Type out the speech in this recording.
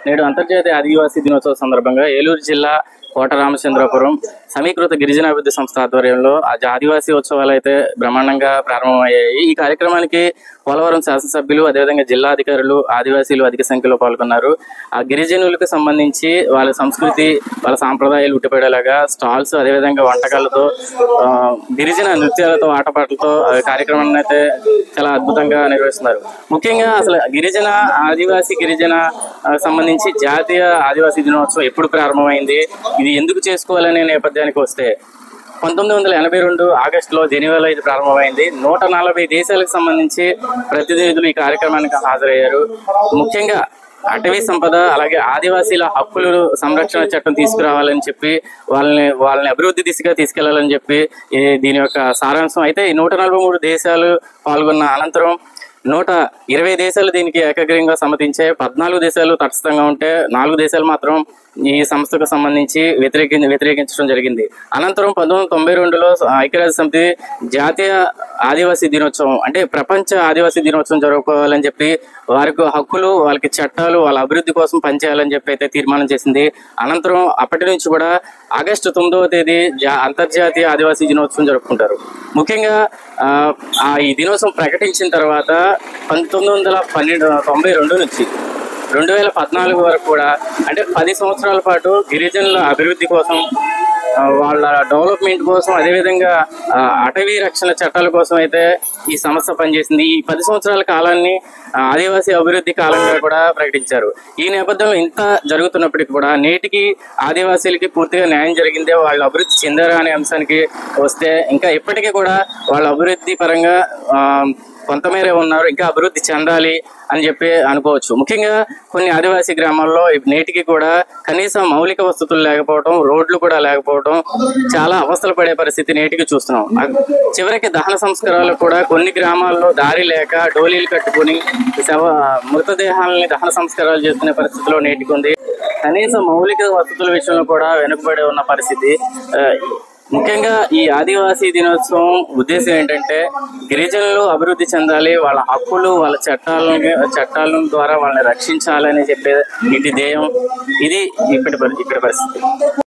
నేడు అంతర్జాతీయ ఆదివాసీ దినోత్సవ సందర్భంగా ఏలూరు జిల్లా కోట రామచంద్రపురం సమీకృత గిరిజనాభివృద్ధి సంస్థ ఆధ్వర్యంలో ఆదివాసీ ఉత్సవాలు అయితే బ్రహ్మాండంగా ప్రారంభమయ్యాయి. ఈ కార్యక్రమానికి పోలవరం శాసనసభ్యులు అదేవిధంగా జిల్లా అధికారులు ఆదివాసీలు అధిక సంఖ్యలో పాల్గొన్నారు. ఆ గిరిజనులకు సంబంధించి వాళ్ళ సంస్కృతి వాళ్ళ సాంప్రదాయాలు ఉట్టిపడేలాగా స్టాల్స్ అదేవిధంగా వంటకాలతో గిరిజన నృత్యాలతో ఆటపాటలతో కార్యక్రమాన్ని అయితే చాలా అద్భుతంగా నిర్వహిస్తున్నారు. ముఖ్యంగా అసలు గిరిజన సంబంధించి జాతీయ ఆదివాసీ దినోత్సవం ఎప్పుడు ప్రారంభమైంది, ఇది ఎందుకు చేసుకోవాలనే నేపథ్యానికి వస్తే 1982 ఆగస్టులో జెనీవాలో ఇది ప్రారంభమైంది. 140 దేశాలకు సంబంధించి ప్రతినిధులు ఈ కార్యక్రమానికి హాజరయ్యారు. ముఖ్యంగా అటవీ సంపద అలాగే ఆదివాసీల హక్కులు సంరక్షణ చట్టం తీసుకురావాలని చెప్పి వాళ్ళని అభివృద్ధి దిశగా తీసుకెళ్లాలని చెప్పి దీని యొక్క సారాంశం. అయితే 143 దేశాలు పాల్గొన్న అనంతరం 120 దేశాలు దీనికి ఏకగ్రీవంగా సమ్మతించే 14 దేశాలు తటస్థంగా ఉంటే 4 దేశాలు మాత్రం ఈ సంస్థకు సంబంధించి వ్యతిరేకించడం జరిగింది. అనంతరం 1992లో ఐక్యరాజ్య సమితి జాతీయ ఆదివాసీ దినోత్సవం అంటే ప్రపంచ ఆదివాసీ దినోత్సవం జరుపుకోవాలని చెప్పి వారికి హక్కులు వాళ్ళకి చట్టాలు వాళ్ళ అభివృద్ధి కోసం పనిచేయాలని చెప్పి అయితే తీర్మానం చేసింది. అనంతరం అప్పటి నుంచి కూడా ఆగస్టు 9వ తేదీ అంతర్జాతీయ ఆదివాసీ దినోత్సవం జరుపుకుంటారు. ముఖ్యంగా ఈ దినోత్సవం ప్రకటించిన తర్వాత 1992 నుంచి 2014 వరకు కూడా అంటే 10 సంవత్సరాల పాటు గిరిజనుల అభివృద్ధి కోసం వాళ్ళ డెవలప్మెంట్ కోసం అదేవిధంగా అటవీ రక్షణ చట్టాల కోసం అయితే ఈ సంస్థ పనిచేసింది. ఈ 10 సంవత్సరాల కాలాన్ని ఆదివాసీ అభివృద్ధి కాలంగా కూడా ప్రకటించారు. ఈ నేపథ్యంలో ఇంత జరుగుతున్నప్పటికీ కూడా నేటికి ఆదివాసీలకి పూర్తిగా న్యాయం జరిగిందే, వాళ్ళు అభివృద్ధి చెందారా అనే అంశానికి వస్తే ఇంకా ఇప్పటికీ కూడా వాళ్ళ అభివృద్ధి పరంగా కొంతమేరే ఉన్నారు, ఇంకా అభివృద్ధి చెందాలి అని చెప్పి అనుకోవచ్చు. ముఖ్యంగా కొన్ని ఆదివాసీ గ్రామాల్లో నేటికి కూడా కనీసం మౌలిక వసతులు లేకపోవడం, రోడ్లు కూడా లేకపోవడం, చాలా అవస్థలు పడే పరిస్థితి నేటికి చూస్తున్నాం. చివరికి దహన సంస్కారాలు కూడా కొన్ని గ్రామాల్లో దారి లేక డోలీలు కట్టుకుని మృతదేహాలని దహన సంస్కారాలు చేసుకునే పరిస్థితిలో నేటికి ఉంది. కనీసం మౌలిక వసతుల విషయంలో కూడా వెనుకబడి ఉన్న పరిస్థితి. ముఖ్యంగా ఈ ఆదివాసీ దినోత్సవం ఉద్దేశం ఏంటంటే గిరిజనులు అభివృద్ధి చెందాలి, వాళ్ళ హక్కులు వాళ్ళ చట్టాల ద్వారా వాళ్ళని రక్షించాలని చెప్పే ఇటు ధ్యేయం. ఇది ఇప్పటి పరిస్థితి.